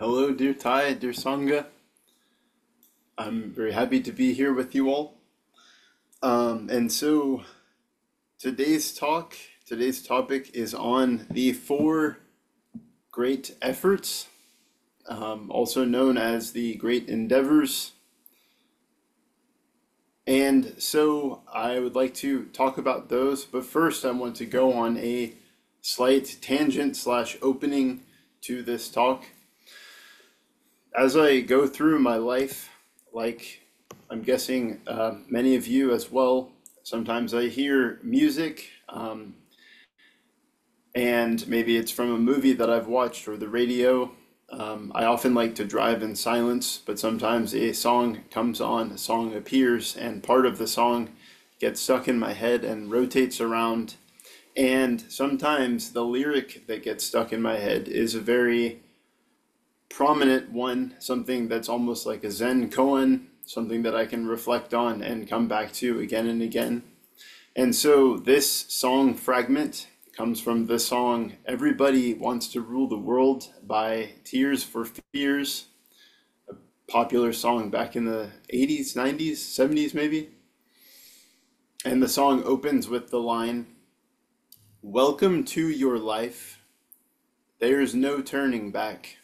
Hello, dear Thai, dear Sangha. I'm very happy to be here with you all. And so today's talk, today's topic is on the four great efforts, also known as the great endeavors. And so I would like to talk about those, but first I want to go on a slight tangent slash opening to this talk. As I go through my life, like I'm guessing many of you as well, sometimes I hear music, and maybe it's from a movie that I've watched or the radio. I often like to drive in silence, but sometimes a song comes on, a song appears, and part of the song gets stuck in my head and rotates around. And sometimes the lyric that gets stuck in my head is a very prominent one, something that's almost like a Zen koan, something that I can reflect on and come back to again and again. And so this song fragment comes from the song Everybody Wants to Rule the World by Tears for Fears, a popular song back in the 80s, 90s, 70s maybe. And the song opens with the line, "Welcome to your life. There's no turning back.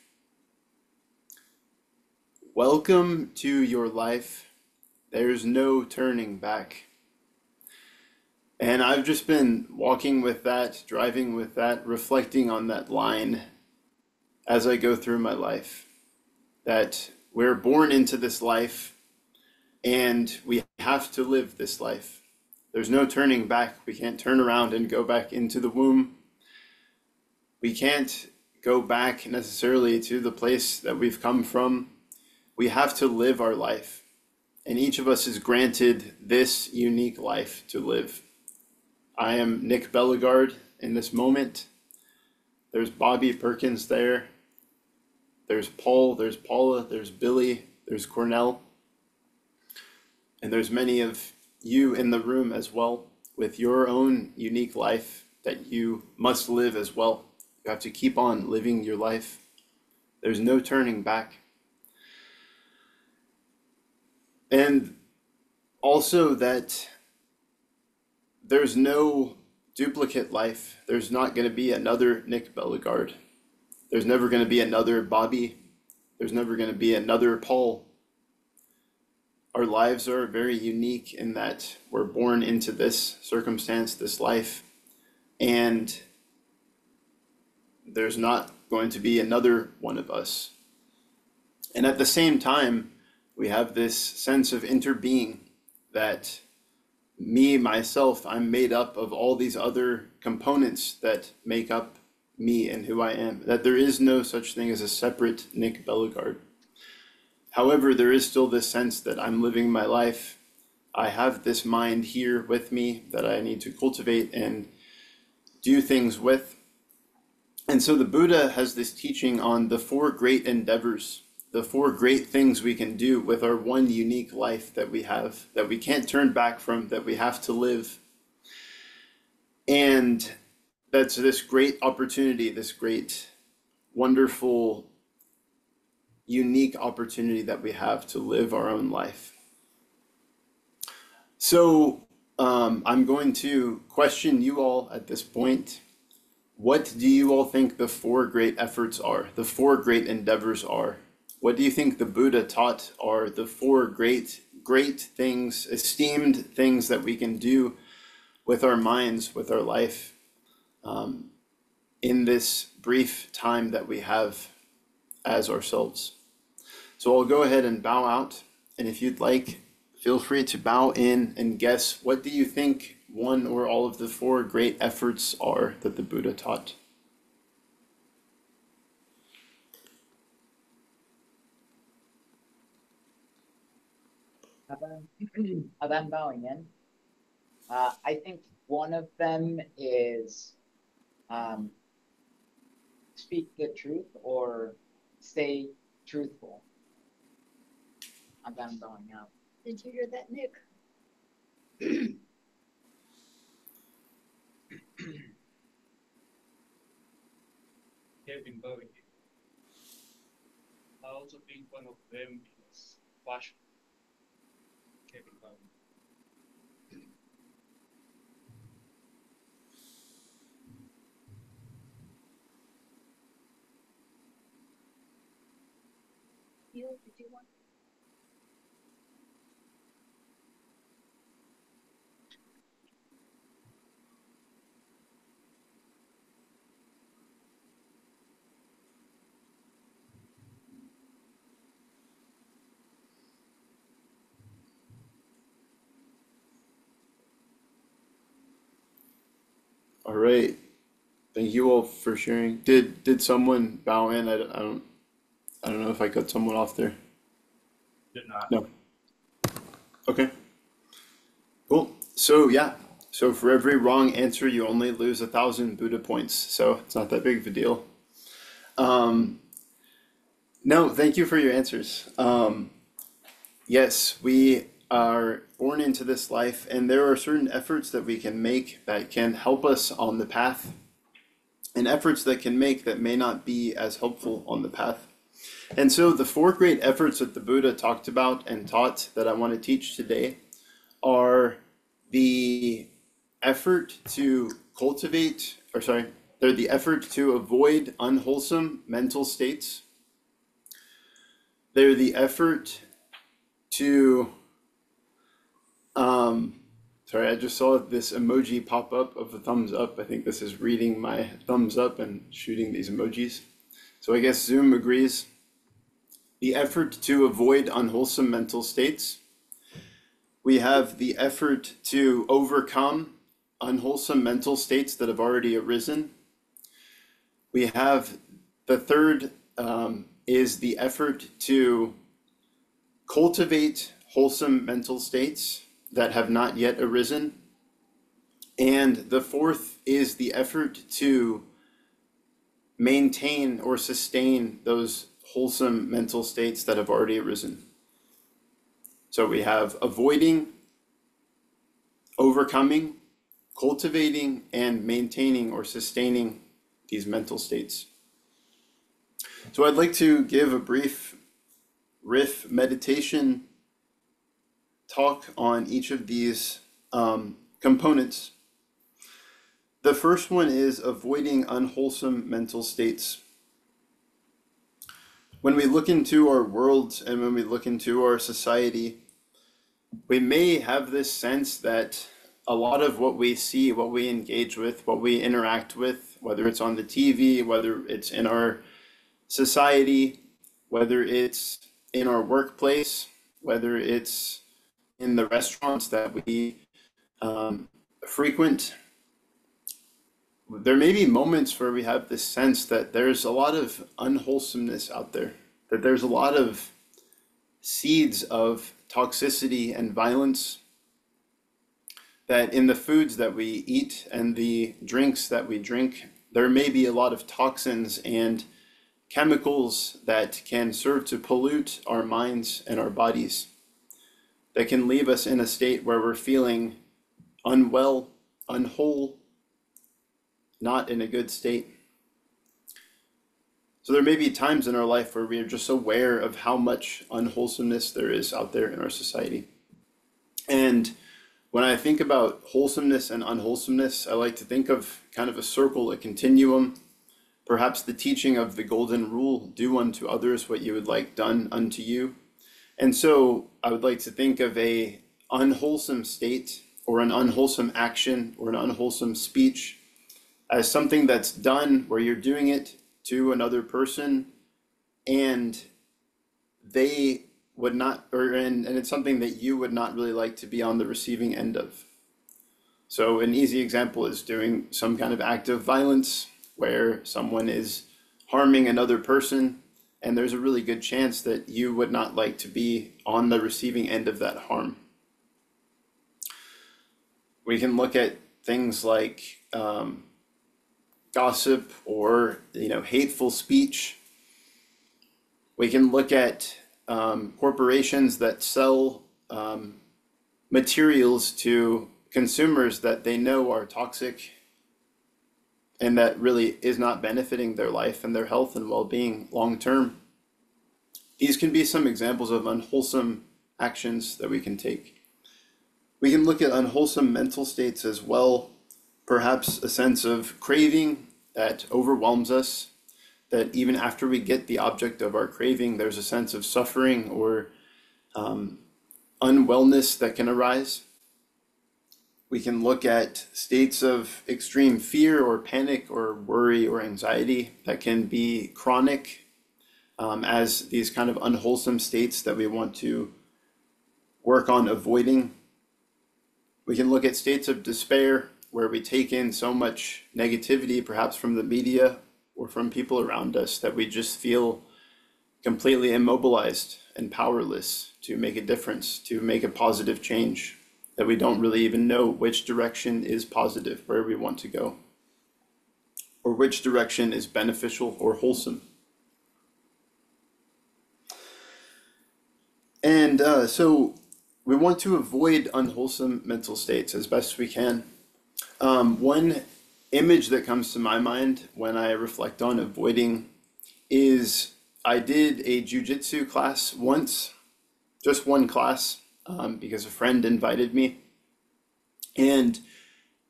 Welcome to your life. There's no turning back." And I've just been walking with that, driving with that, reflecting on that line as I go through my life. That we're born into this life and we have to live this life. There's no turning back. We can't turn around and go back into the womb. We can't go back necessarily to the place that we've come from. We have to live our life. And each of us is granted this unique life to live. I am Nick Bellegarde in this moment. There's Bobby Perkins there. There's Paul, there's Paula, there's Billy, there's Cornell. And there's many of you in the room as well with your own unique life that you must live as well. You have to keep on living your life. There's no turning back. And also that there's no duplicate life. There's not going to be another Nick Bellegarde. There's never going to be another Bobby. There's never going to be another Paul. Our lives are very unique in that we're born into this circumstance, this life, and there's not going to be another one of us. And at the same time, we have this sense of interbeing that me, myself, I'm made up of all these other components that make up me and who I am, that there is no such thing as a separate Nick Bellegarde. However, there is still this sense that I'm living my life. I have this mind here with me that I need to cultivate and do things with. And so the Buddha has this teaching on the four great endeavors, the four great things we can do with our one unique life that we have, that we can't turn back from, that we have to live. And that's this great opportunity, this great, wonderful, unique opportunity that we have to live our own life. So I'm going to question you all at this point. What do you all think the four great efforts are, the four great endeavors are? What do you think the Buddha taught are the four great things, esteemed things that we can do with our minds, with our life, in this brief time that we have as ourselves? So I'll go ahead and bow out, and if you'd like, feel free to bow in and guess, what do you think one or all of the four great efforts are that the Buddha taught? I'm bowing in. I think one of them is um, speak the truth or stay truthful. I'm bowing out. Did you hear that, Nick? They've been bowing. All right. Thank you all for sharing. Did someone bow in? I don't know if I cut someone off there. No. Okay. Cool. So yeah. So for every wrong answer, you only lose 1,000 Buddha points. So it's not that big of a deal. Um, no, thank you for your answers. Yes, we are born into this life, and there are certain efforts that we can make that can help us on the path, and efforts that can make that may not be as helpful on the path. And so the four great efforts that the Buddha talked about and taught that I want to teach today are the effort to cultivate, or sorry, they're the effort to avoid unwholesome mental states. They're the effort to, sorry, I just saw this emoji pop up of a thumbs up. I think this is reading my thumbs up and shooting these emojis. So I guess Zoom agrees. The effort to avoid unwholesome mental states. We have the effort to overcome unwholesome mental states that have already arisen. We have the third is the effort to cultivate wholesome mental states that have not yet arisen. And the fourth is the effort to maintain or sustain those wholesome mental states that have already arisen. So we have avoiding, overcoming, cultivating, and maintaining or sustaining these mental states. So I'd like to give a brief riff meditation talk on each of these components. The first one is avoiding unwholesome mental states. When we look into our world and when we look into our society, we may have this sense that a lot of what we see, what we engage with, what we interact with, whether it's on the TV, whether it's in our society, whether it's in our workplace, whether it's in the restaurants that we frequent, there may be moments where we have this sense that there's a lot of unwholesomeness out there, that there's a lot of seeds of toxicity and violence, that in the foods that we eat and the drinks that we drink, there may be a lot of toxins and chemicals that can serve to pollute our minds and our bodies, that can leave us in a state where we're feeling unwell, unwhole, not in a good state. So there may be times in our life where we are just aware of how much unwholesomeness there is out there in our society. And when I think about wholesomeness and unwholesomeness, I like to think of kind of a circle, a continuum, perhaps the teaching of the golden rule, do unto others what you would like done unto you. And so I would like to think of a unwholesome state or an unwholesome action or an unwholesome speech as something that's done where you're doing it to another person and they would not, and it's something that you would not really like to be on the receiving end of. So an easy example is doing some kind of act of violence where someone is harming another person, and there's a really good chance that you would not like to be on the receiving end of that harm. We can look at things like gossip or hateful speech. We can look at corporations that sell materials to consumers that they know are toxic and that really is not benefiting their life and their health and well-being long term. These can be some examples of unwholesome actions that we can take. We can look at unwholesome mental states as well, perhaps a sense of craving that overwhelms us, that even after we get the object of our craving, there's a sense of suffering or unwellness that can arise. We can look at states of extreme fear or panic or worry or anxiety that can be chronic, as these kind of unwholesome states that we want to work on avoiding. We can look at states of despair where we take in so much negativity, perhaps from the media or from people around us, that we just feel completely immobilized and powerless to make a difference, to make a positive change, that we don't really even know which direction is positive, where we want to go, or which direction is beneficial or wholesome. And so we want to avoid unwholesome mental states as best we can. One image that comes to my mind when I reflect on avoiding is I did a jujitsu class once, just one class, because a friend invited me. And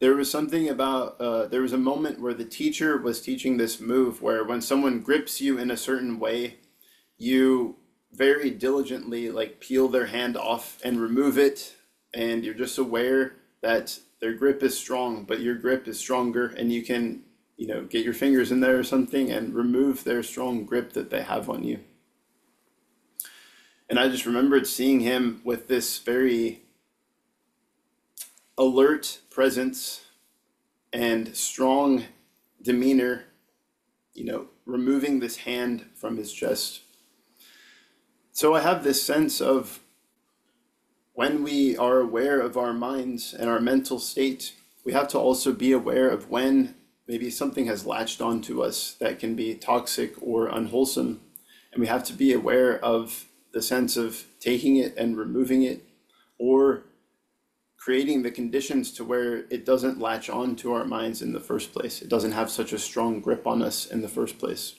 there was something about, there was a moment where the teacher was teaching this move where when someone grips you in a certain way, you very diligently like peel their hand off and remove it, and you're just aware that their grip is strong, but your grip is stronger, and you can, get your fingers in there or something and remove their strong grip that they have on you. And I just remembered seeing him with this very alert presence and strong demeanor, removing this hand from his chest. So I have this sense of when we are aware of our minds and our mental state, we have to also be aware of when maybe something has latched onto us that can be toxic or unwholesome. And we have to be aware of the sense of taking it and removing it, or creating the conditions to where it doesn't latch on to our minds in the first place. It doesn't have such a strong grip on us in the first place.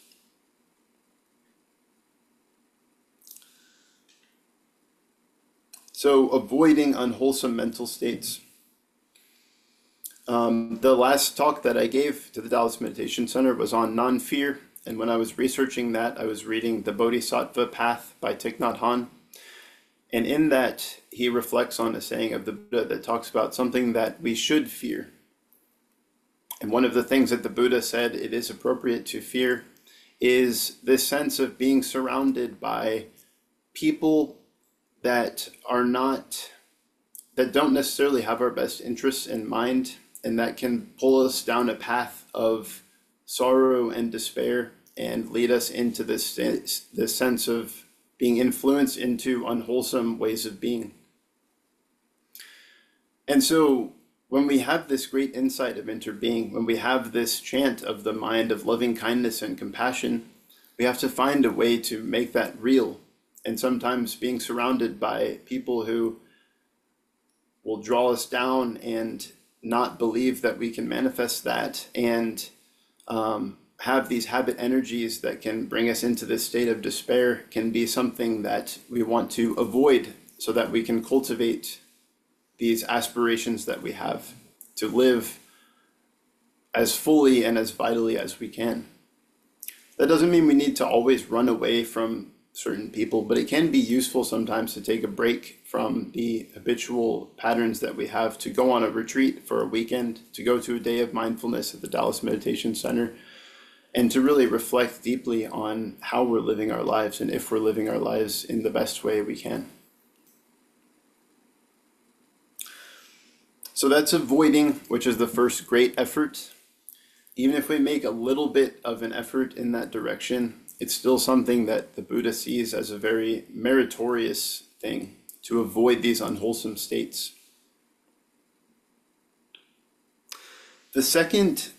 So avoiding unwholesome mental states. The last talk that I gave to the Dallas Meditation Center was on non-fear. And when I was researching that, I was reading The Bodhisattva Path by Thich Nhat Hanh. And in that, he reflects on a saying of the Buddha that talks about something that we should fear. And one of the things that the Buddha said it is appropriate to fear is this sense of being surrounded by people that don't necessarily have our best interests in mind, and that can pull us down a path of sorrow and despair and lead us into this sense of being influenced into unwholesome ways of being. And so when we have this great insight of interbeing, when we have this chant of the mind of loving kindness and compassion, we have to find a way to make that real. And sometimes being surrounded by people who will draw us down and not believe that we can manifest that, and have these habit energies that can bring us into this state of despair, can be something that we want to avoid so that we can cultivate these aspirations that we have to live as fully and as vitally as we can. That doesn't mean we need to always run away from certain people, but it can be useful sometimes to take a break from the habitual patterns that we have, to go on a retreat for a weekend, to go to a day of mindfulness at the Dallas Meditation Center, and to really reflect deeply on how we're living our lives and if we're living our lives in the best way we can. So that's avoiding, which is the first great effort. Even if we make a little bit of an effort in that direction, it's still something that the Buddha sees as a very meritorious thing, to avoid these unwholesome states. The second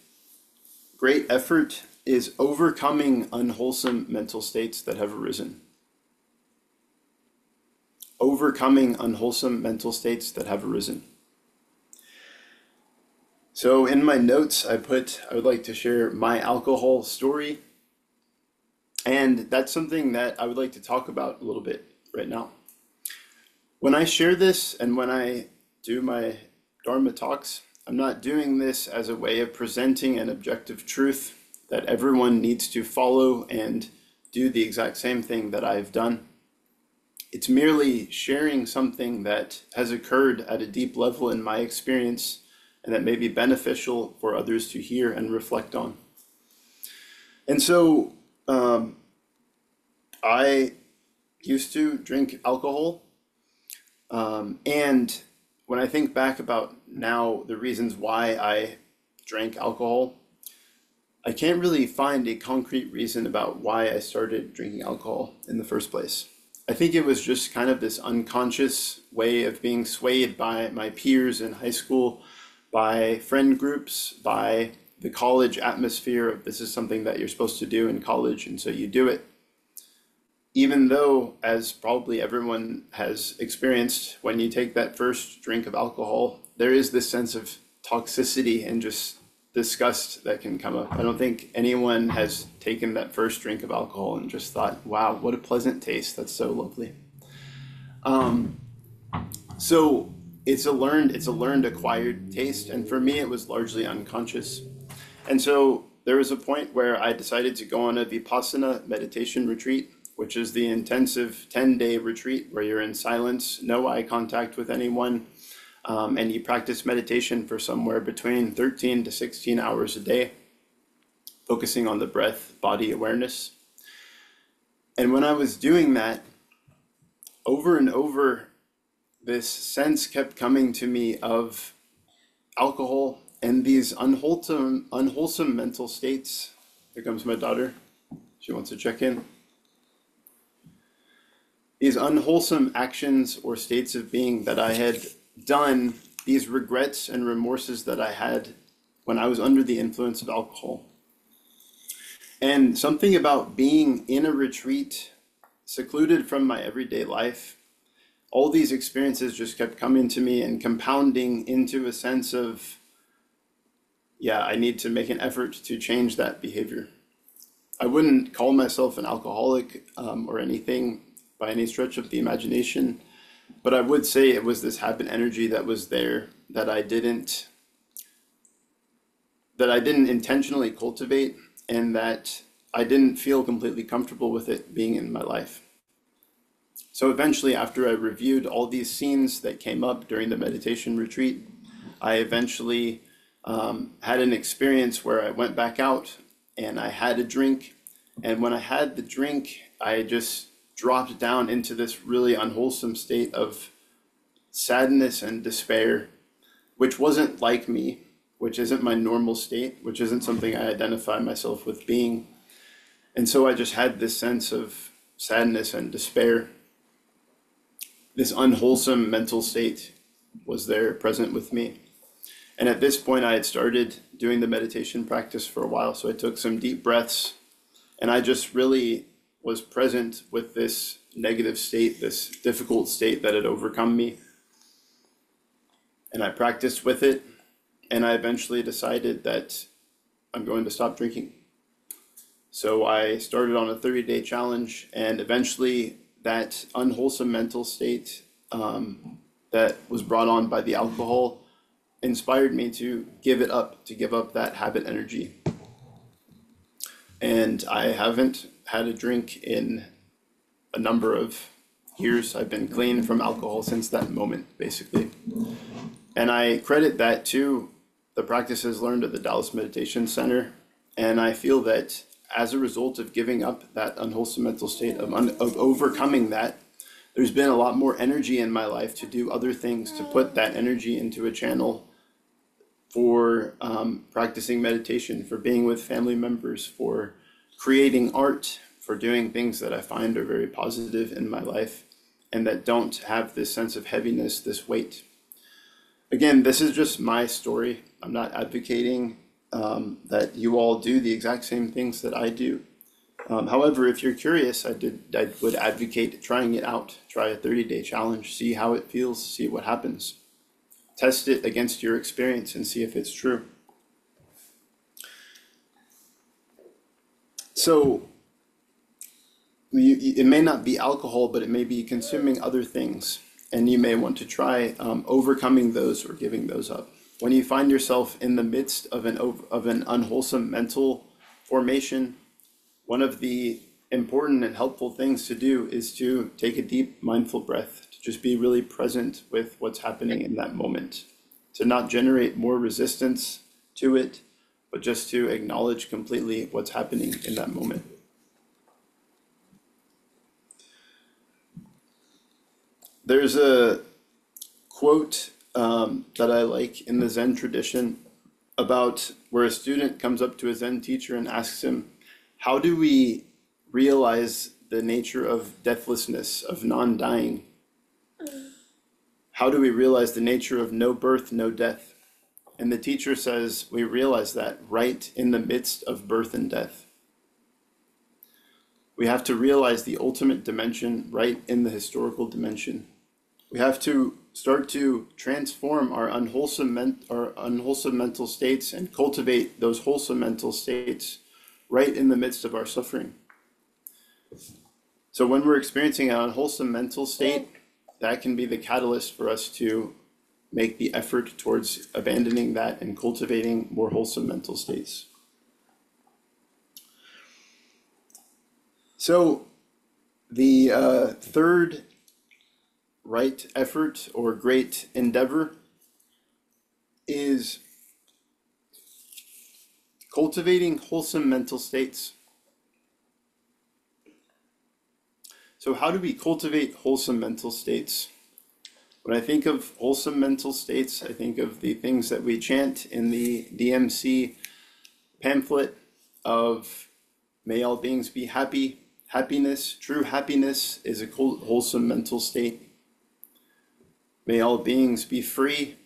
great effort is overcoming unwholesome mental states that have arisen. Overcoming unwholesome mental states that have arisen. So in my notes, I would like to share my alcohol story. And that's something that I would like to talk about a little bit right now. When I share this and when I do my Dharma talks, I'm not doing this as a way of presenting an objective truth that everyone needs to follow and do the exact same thing that I've done. It's merely sharing something that has occurred at a deep level in my experience and that may be beneficial for others to hear and reflect on. And so I used to drink alcohol. And when I think back about now the reasons why I drank alcohol, I can't really find a concrete reason about why I started drinking alcohol in the first place. I think it was just kind of this unconscious way of being swayed by my peers in high school, by friend groups, by the college atmosphere of this is something that you're supposed to do in college, and so you do it. Even though, as probably everyone has experienced, when you take that first drink of alcohol, there is this sense of toxicity and just disgust that can come up. I don't think anyone has taken that first drink of alcohol and just thought, wow, what a pleasant taste. That's so lovely. So it's a learned acquired taste. And for me, it was largely unconscious. And so there was a point where I decided to go on a Vipassana meditation retreat, which is the intensive 10-day retreat where you're in silence, no eye contact with anyone, and you practice meditation for somewhere between 13 to 16 hours a day, focusing on the breath, body awareness. And when I was doing that, over and over, this sense kept coming to me of alcohol and these unwholesome mental states. Here comes my daughter. She wants to check in. These unwholesome actions or states of being that I had done, these regrets and remorses that I had when I was under the influence of alcohol. And something about being in a retreat, secluded from my everyday life, all these experiences just kept coming to me and compounding into a sense of, yeah, I need to make an effort to change that behavior. I wouldn't call myself an alcoholic or anything by any stretch of the imagination, but I would say it was this habit energy that was there that I didn't intentionally cultivate, and that I didn't feel completely comfortable with it being in my life. So eventually, after I reviewed all these scenes that came up during the meditation retreat, I eventually had an experience where I went back out and I had a drink. And when I had the drink, I just dropped down into this really unwholesome state of sadness and despair, which wasn't like me, which isn't my normal state, which isn't something I identify myself with being. And so I just had this sense of sadness and despair. This unwholesome mental state was there present with me. And at this point, I had started doing the meditation practice for a while. So I took some deep breaths and I just really was present with this negative state, this difficult state that had overcome me. And I practiced with it. And I eventually decided that I'm going to stop drinking. So I started on a 30-day challenge, and eventually that unwholesome mental state that was brought on by the alcohol inspired me to give up that habit energy. And I haven't had a drink in a number of years. I've been clean from alcohol since that moment, basically. And I credit that to the practices learned at the Dallas Meditation Center. And I feel that as a result of giving up that unwholesome mental state, of overcoming that, there's been a lot more energy in my life to do other things, to put that energy into a channel for practicing meditation, for being with family members, for creating art, for doing things that I find are very positive in my life and that don't have this sense of heaviness, this weight. Again, this is just my story. I'm not advocating that you all do the exact same things that I do. However, if you're curious, I would advocate trying it out. Try a 30-day challenge, see how it feels, see what happens. Test it against your experience and see if it's true. So it may not be alcohol, but it may be consuming other things, and you may want to try overcoming those or giving those up. When you find yourself in the midst of an unwholesome mental formation, one of the important and helpful things to do is to take a deep mindful breath, to just be really present with what's happening in that moment, to not generate more resistance to it, but just to acknowledge completely what's happening in that moment. There's a quote that I like in the Zen tradition about where a student comes up to a Zen teacher and asks him, how do we realize the nature of deathlessness, of non-dying? How do we realize the nature of no birth, no death? And the teacher says, we realize that right in the midst of birth and death. We have to realize the ultimate dimension right in the historical dimension. We have to start to transform our unwholesome mental states and cultivate those wholesome mental states right in the midst of our suffering. So when we're experiencing an unwholesome mental state, that can be the catalyst for us to make the effort towards abandoning that and cultivating more wholesome mental states. So the third right effort or great endeavor is cultivating wholesome mental states. So how do we cultivate wholesome mental states? When I think of wholesome mental states, I think of the things that we chant in the DMC pamphlet of may all beings be happy. Happiness, true happiness is a wholesome mental state. May all beings be free,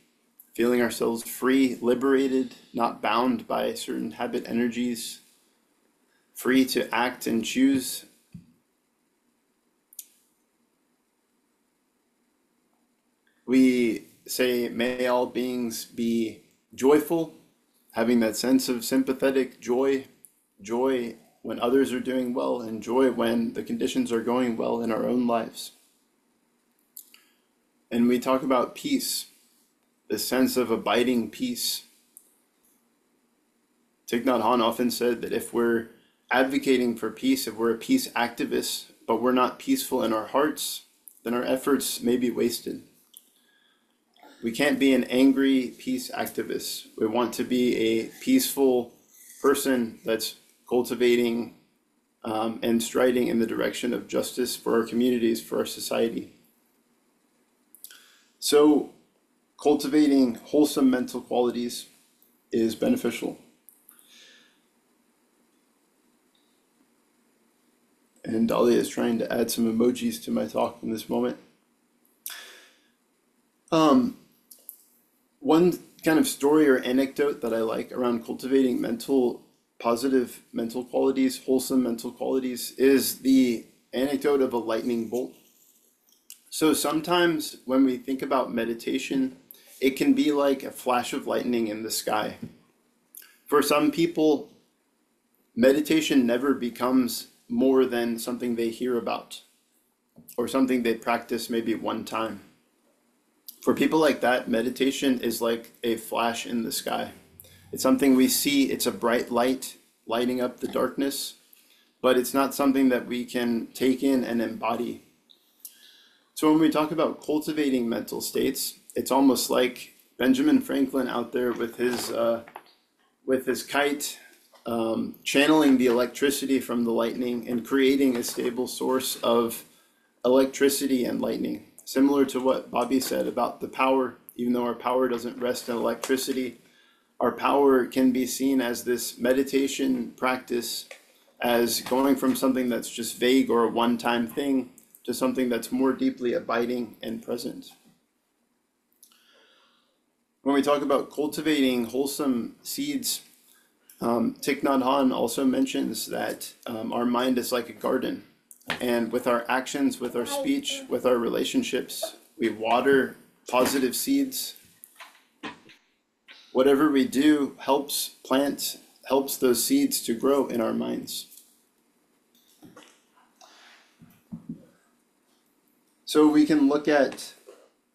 feeling ourselves free, liberated, not bound by certain habit energies, free to act and choose. We say, may all beings be joyful, having that sense of sympathetic joy, joy when others are doing well, and joy when the conditions are going well in our own lives. And we talk about peace, the sense of abiding peace. Thich Nhat Hanh often said that if we're advocating for peace, if we're a peace activist, but we're not peaceful in our hearts, then our efforts may be wasted. We can't be an angry peace activist. We want to be a peaceful person that's cultivating and striding in the direction of justice for our communities, for our society. So cultivating wholesome mental qualities is beneficial. And Dahlia is trying to add some emojis to my talk in this moment. One kind of story or anecdote that I like around cultivating positive mental qualities, wholesome mental qualities, is the anecdote of a lightning bolt. So sometimes when we think about meditation, it can be like a flash of lightning in the sky. For some people, meditation never becomes more than something they hear about or something they practice maybe one time. For people like that, meditation is like a flash in the sky. It's something we see, it's a bright light lighting up the darkness, but it's not something that we can take in and embody. So when we talk about cultivating mental states, it's almost like Benjamin Franklin out there with his kite, channeling the electricity from the lightning and creating a stable source of electricity and lightning. Similar to what Bobby said about the power, even though our power doesn't rest in electricity, our power can be seen as this meditation practice, as going from something that's just vague or a one-time thing to something that's more deeply abiding and present. When we talk about cultivating wholesome seeds, Thich Nhat Hanh also mentions that our mind is like a garden. And with our actions, with our speech, with our relationships, we water positive seeds. Whatever we do helps those seeds to grow in our minds. So we can look at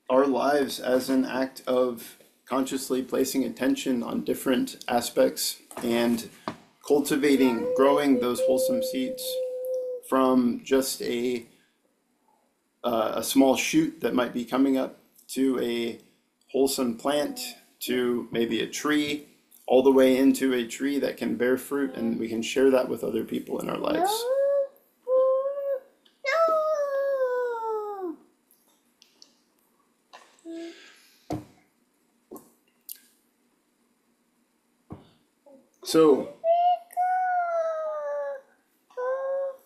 our lives as an act of consciously placing attention on different aspects and cultivating, growing those wholesome seeds from just a small shoot that might be coming up to a wholesome plant to maybe a tree, all the way into a tree that can bear fruit, and we can share that with other people in our lives. So,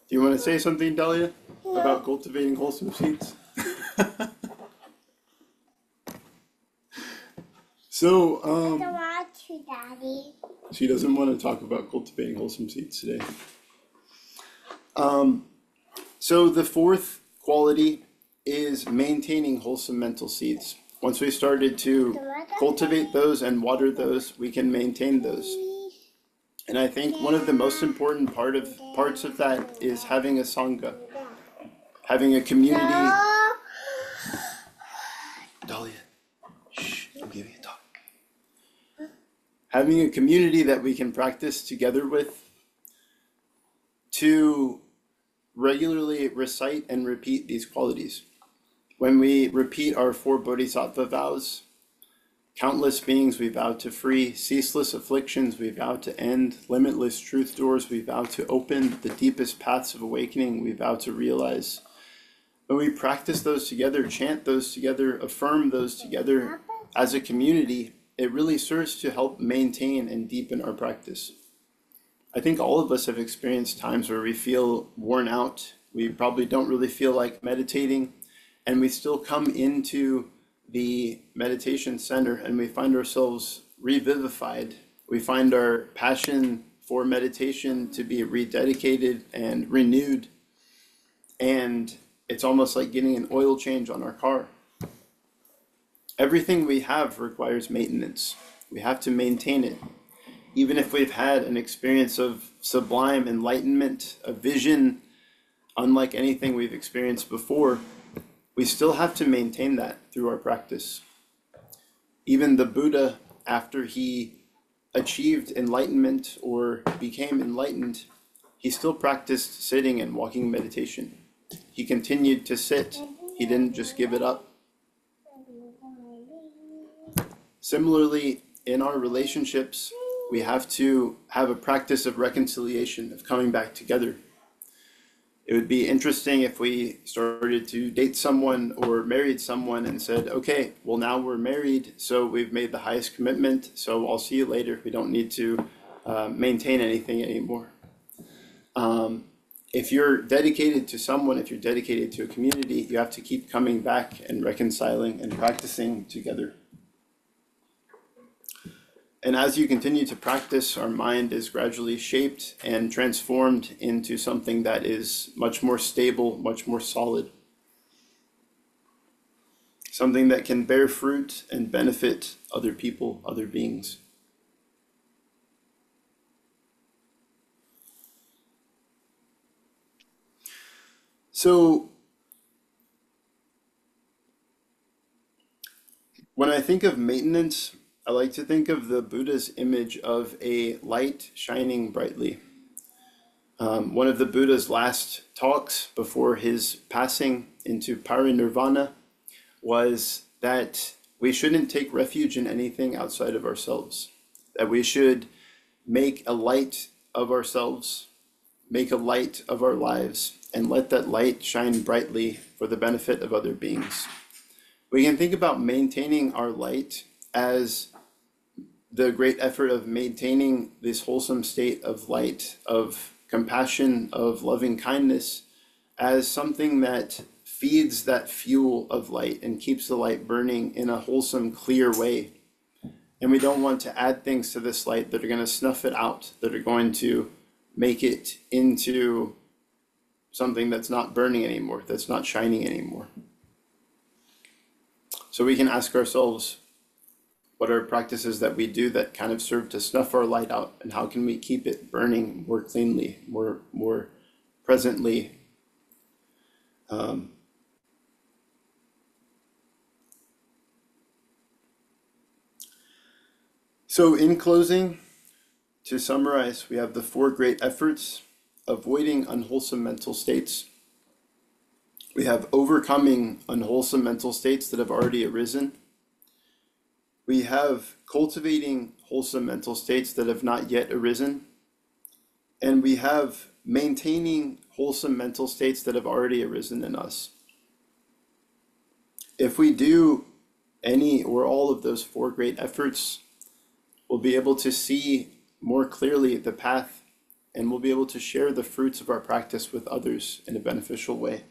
do you want to say something, Dahlia, about cultivating wholesome seeds? So, I don't want to, Daddy. she doesn't want to talk about cultivating wholesome seeds today. So the fourth quality is maintaining wholesome mental seeds. Once we started to cultivate those and water those, we can maintain those. And I think one of the most important parts of that is having a sangha, having a community. Dahlia, shh, I'm giving a talk. Having a community that we can practice together with to regularly recite and repeat these qualities. When we repeat our 4 bodhisattva vows, countless beings we vow to free, ceaseless afflictions we vow to end, limitless truth doors we vow to open, the deepest paths of awakening we vow to realize. When we practice those together, chant those together, affirm those together as a community, it really serves to help maintain and deepen our practice. I think all of us have experienced times where we feel worn out. We probably don't really feel like meditating, and we still come into the meditation center and we find ourselves revivified. We find our passion for meditation to be rededicated and renewed. And it's almost like getting an oil change on our car. Everything we have requires maintenance. We have to maintain it. Even if we've had an experience of sublime enlightenment, a vision unlike anything we've experienced before, we still have to maintain that through our practice. Even the Buddha, after he achieved enlightenment or became enlightened, he still practiced sitting and walking meditation. He continued to sit. He didn't just give it up. Similarly, in our relationships, we have to have a practice of reconciliation, of coming back together. It would be interesting if we started to date someone or married someone and said, okay, well now we're married, so we've made the highest commitment, so I'll see you later. We don't need to maintain anything anymore. If you're dedicated to someone, if you're dedicated to a community, you have to keep coming back and reconciling and practicing together. And as you continue to practice, our mind is gradually shaped and transformed into something that is much more stable, much more solid. Something that can bear fruit and benefit other people, other beings. So, when I think of maintenance, I like to think of the Buddha's image of a light shining brightly. One of the Buddha's last talks before his passing into parinirvana was that we shouldn't take refuge in anything outside of ourselves. That we should make a light of ourselves, make a light of our lives, and let that light shine brightly for the benefit of other beings. We can think about maintaining our light as the great effort of maintaining this wholesome state of light, of compassion, of loving kindness, as something that feeds that fuel of light and keeps the light burning in a wholesome, clear way. And we don't want to add things to this light that are going to snuff it out, that are going to make it into something that's not burning anymore, that's not shining anymore. So we can ask ourselves, what are practices that we do that kind of serve to snuff our light out, and how can we keep it burning more cleanly, more presently? So, in closing, to summarize, we have the four great efforts: avoiding unwholesome mental states. We have overcoming unwholesome mental states that have already arisen. We have cultivating wholesome mental states that have not yet arisen. And we have maintaining wholesome mental states that have already arisen in us. If we do any or all of those four great efforts, we'll be able to see more clearly the path, and we'll be able to share the fruits of our practice with others in a beneficial way.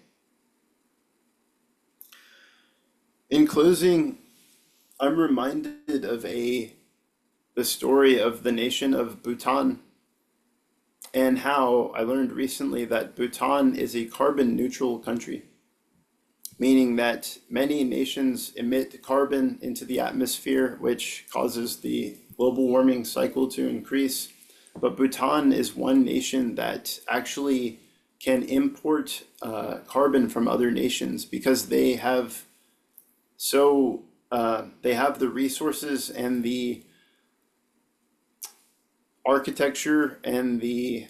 In closing, I'm reminded of the story of the nation of Bhutan, and how I learned recently that Bhutan is a carbon neutral country, meaning that many nations emit carbon into the atmosphere, which causes the global warming cycle to increase. But Bhutan is one nation that actually can import carbon from other nations, because they have the resources and the architecture and the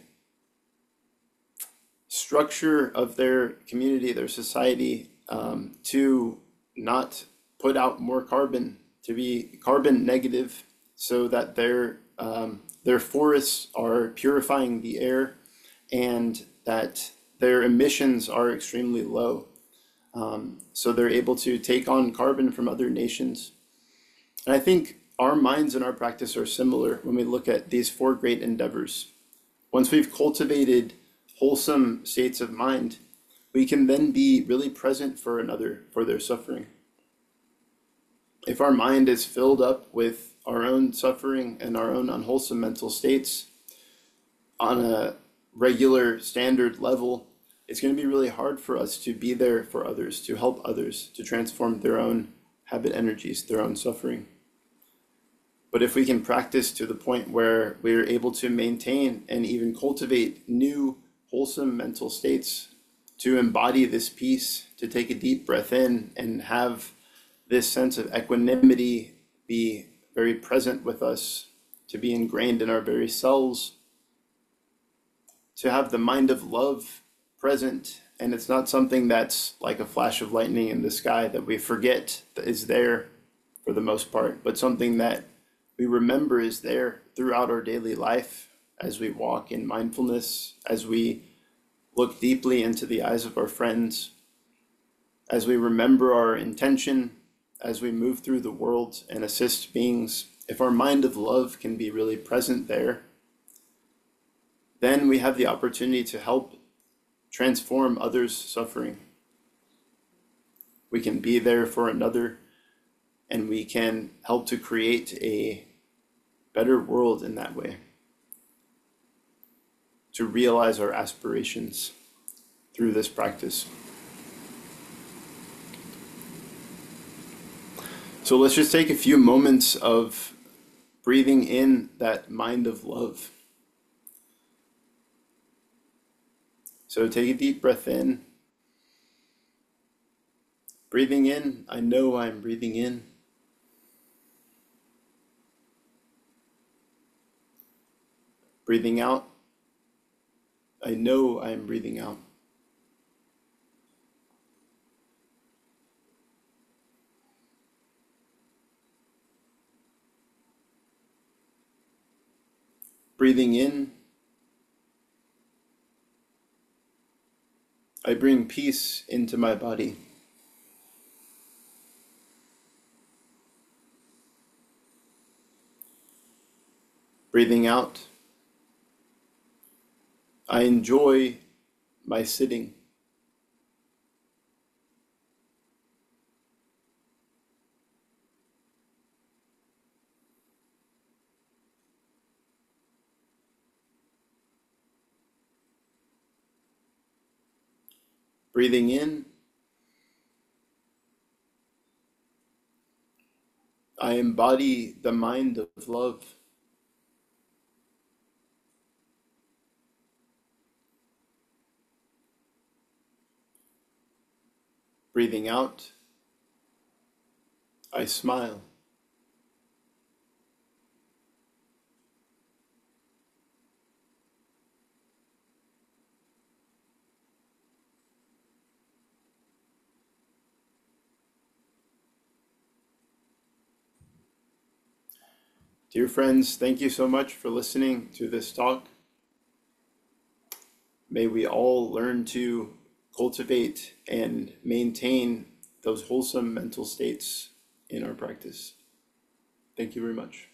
structure of their community, their society, to not put out more carbon, to be carbon negative, so that their forests are purifying the air, and that their emissions are extremely low. So they're able to take on carbon from other nations. And I think our minds and our practice are similar when we look at these four great endeavors. Once we've cultivated wholesome states of mind, we can then be really present for another, for their suffering. If our mind is filled up with our own suffering and our own unwholesome mental states on a regular standard level, it's going to be really hard for us to be there for others, to help others, to transform their own habit energies, their own suffering. But if we can practice to the point where we're able to maintain and even cultivate new wholesome mental states, to embody this peace, to take a deep breath in and have this sense of equanimity be very present with us, to be ingrained in our very selves, to have the mind of love present, and it's not something that's like a flash of lightning in the sky that we forget that is there for the most part, but something that we remember is there throughout our daily life, as we walk in mindfulness, as we look deeply into the eyes of our friends, as we remember our intention, as we move through the world and assist beings. If our mind of love can be really present there, then we have the opportunity to help transform others' suffering. We can be there for another, and we can help to create a better world in that way, to realize our aspirations through this practice. So let's just take a few moments of breathing in that mind of love. So take a deep breath in. Breathing in, I know I'm breathing in. Breathing out, I know I'm breathing out. Breathing in, I bring peace into my body. Breathing out, I enjoy my sitting. Breathing in, I embody the mind of love. Breathing out, I smile. Dear friends, thank you so much for listening to this talk. May we all learn to cultivate and maintain those wholesome mental states in our practice. Thank you very much.